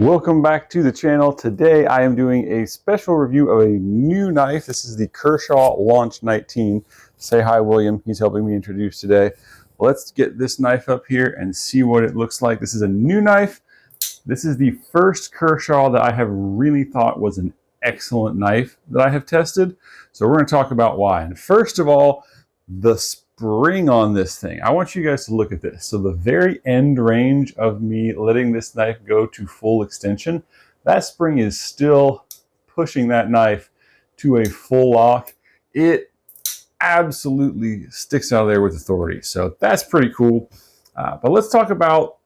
Welcome back to the channel. Today I am doing a special review of a new knife. This is the Kershaw Launch 19. Say hi, William. He's helping me introduce today. Let's get this knife up here and see what it looks like. This is a new knife. This is the first Kershaw that I have really thought was an excellent knife that I have tested. So we're going to talk about why. And first of all, the spring on this thing. I want you guys to look at this. So the very end range of me letting this knife go to full extension, that spring is still pushing that knife to a full lock. It absolutely sticks out of there with authority. So that's pretty cool. But let's talk about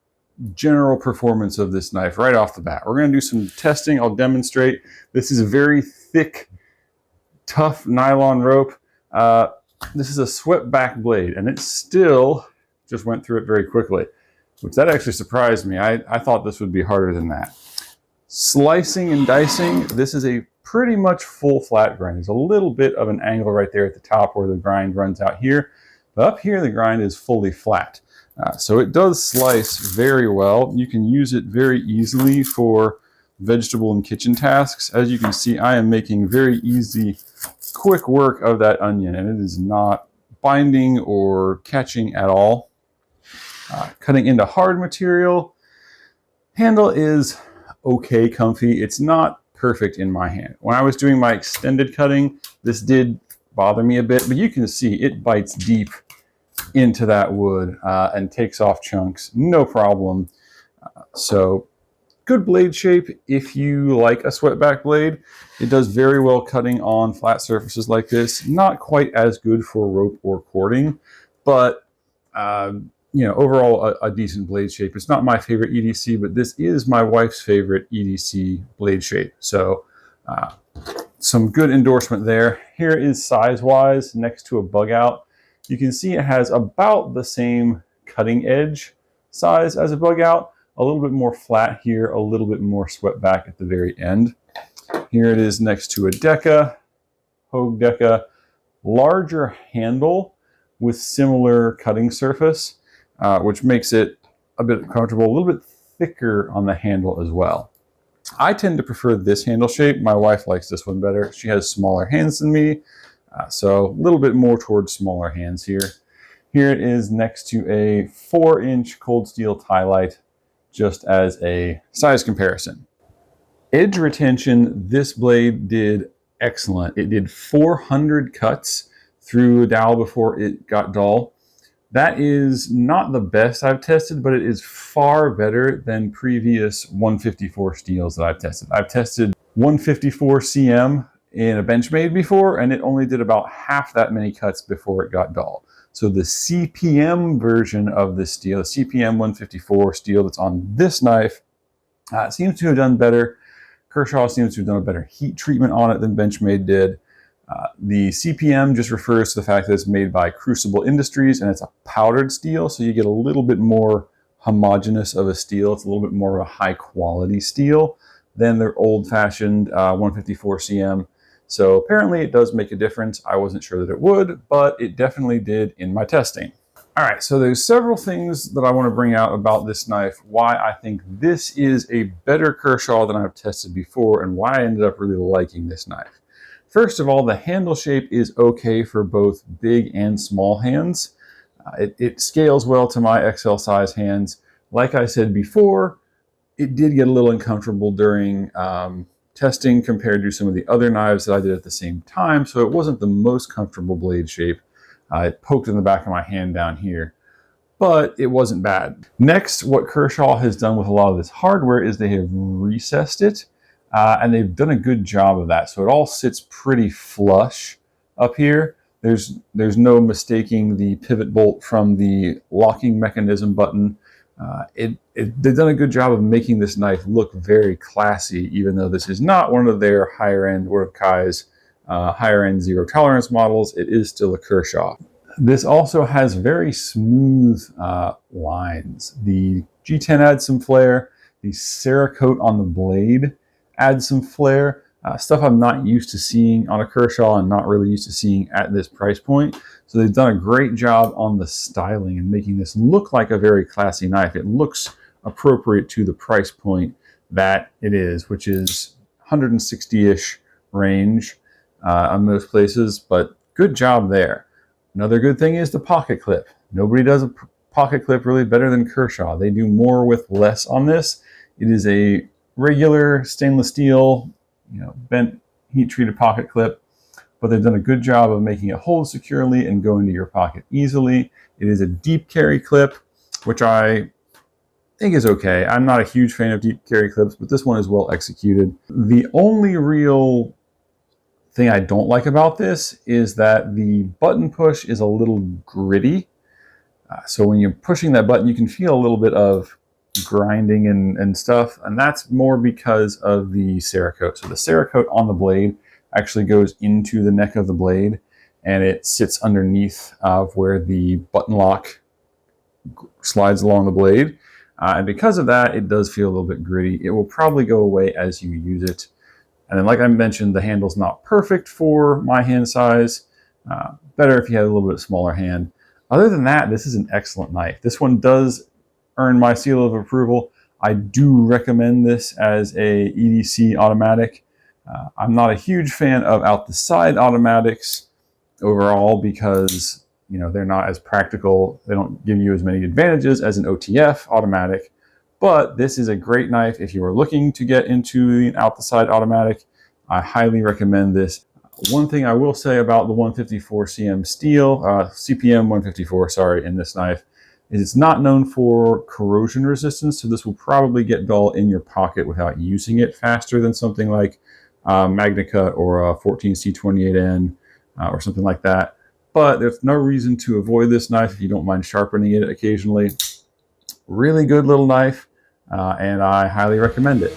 general performance of this knife right off the bat. We're going to do some testing. I'll demonstrate. This is a very thick, tough nylon rope. This is a swept back blade, and it still just went through it very quickly, which that actually surprised me. I thought this would be harder than that. Slicing and dicing, this is a pretty much full flat grind. There's a little bit of an angle right there at the top where the grind runs out here, but up here the grind is fully flat. So it does slice very well. You can use it very easily for vegetable and kitchen tasks. As you can see, I am making very easy, quick work of that onion, and it is not binding or catching at all. Cutting into hard material, handle is okay comfy. It's not perfect in my hand. When I was doing my extended cutting, this did bother me a bit, but you can see it bites deep into that wood and takes off chunks, no problem. So good blade shape if you like a swept back blade. It does very well cutting on flat surfaces like this. Not quite as good for rope or cording, but you know, overall a decent blade shape. It's not my favorite EDC, but this is my wife's favorite EDC blade shape. So some good endorsement there. Here is size-wise next to a bug out. You can see it has about the same cutting edge size as a bug out. A little bit more flat here, a little bit more swept back at the very end. Here it is next to a Deca, Hogue Deca, larger handle with similar cutting surface, which makes it a bit comfortable, a little bit thicker on the handle as well. I tend to prefer this handle shape. My wife likes this one better. She has smaller hands than me, so a little bit more towards smaller hands here. Here it is next to a 4-inch cold steel tie light, just as a size comparison. Edge retention, this blade did excellent. It did 400 cuts through a dowel before it got dull. That is not the best I've tested, but it is far better than previous 154 steels that I've tested. I've tested 154 CM in a Benchmade before, and it only did about half that many cuts before it got dull. So the CPM version of this steel, the CPM 154 steel that's on this knife, seems to have done better. Kershaw seems to have done a better heat treatment on it than Benchmade did. The CPM just refers to the fact that it's made by Crucible Industries, and it's a powdered steel, so you get a little bit more homogeneous of a steel. It's a little bit more of a high quality steel than their old-fashioned 154 CM. So apparently it does make a difference. I wasn't sure that it would, but it definitely did in my testing. All right, so there's several things that I want to bring out about this knife, why I think this is a better Kershaw than I've tested before, and why I ended up really liking this knife. First of all, the handle shape is okay for both big and small hands. It scales well to my XL size hands. Like I said before, it did get a little uncomfortable during testing compared to some of the other knives that I did at the same time, so it wasn't the most comfortable blade shape. It poked in the back of my hand down here, but it wasn't bad. Next, what Kershaw has done with a lot of this hardware is they have recessed it, and they've done a good job of that. So it all sits pretty flush up here. There's no mistaking the pivot bolt from the locking mechanism button. They've done a good job of making this knife look very classy, even though this is not one of their higher end or Kai's higher end zero tolerance models. It is still a Kershaw. This also has very smooth lines. The G10 adds some flair. The Cerakote on the blade adds some flair. Stuff I'm not used to seeing on a Kershaw and not really used to seeing at this price point. So they've done a great job on the styling and making this look like a very classy knife. It looks appropriate to the price point that it is, which is 160-ish range on most places, but good job there. Another good thing is the pocket clip. Nobody does a pocket clip really better than Kershaw. They do more with less on this. It is a regular stainless steel, bent heat treated pocket clip, but they've done a good job of making it hold securely and go into your pocket easily. It is a deep carry clip, which I think is okay. I'm not a huge fan of deep carry clips, but this one is well executed. The only real thing I don't like about this is that the button push is a little gritty. So when you're pushing that button, you can feel a little bit of grinding and stuff, and that's more because of the Cerakote. So the Cerakote on the blade actually goes into the neck of the blade, and it sits underneath of where the button lock slides along the blade. And because of that, it does feel a little bit gritty. It will probably go away as you use it. And then, like I mentioned, the handle's not perfect for my hand size. Better if you had a little bit smaller hand. Other than that, this is an excellent knife. This one does earn my seal of approval. I do recommend this as a EDC automatic. I'm not a huge fan of out the side automatics overall because they're not as practical. They don't give you as many advantages as an OTF automatic. But this is a great knife if you are looking to get into the out the side automatic. I highly recommend this. One thing I will say about the 154 CM steel, CPM 154, sorry, in this knife, is it's not known for corrosion resistance, so this will probably get dull in your pocket without using it faster than something like MagnaCut or a 14C28N or something like that. But there's no reason to avoid this knife if you don't mind sharpening it occasionally. Really good little knife, and I highly recommend it.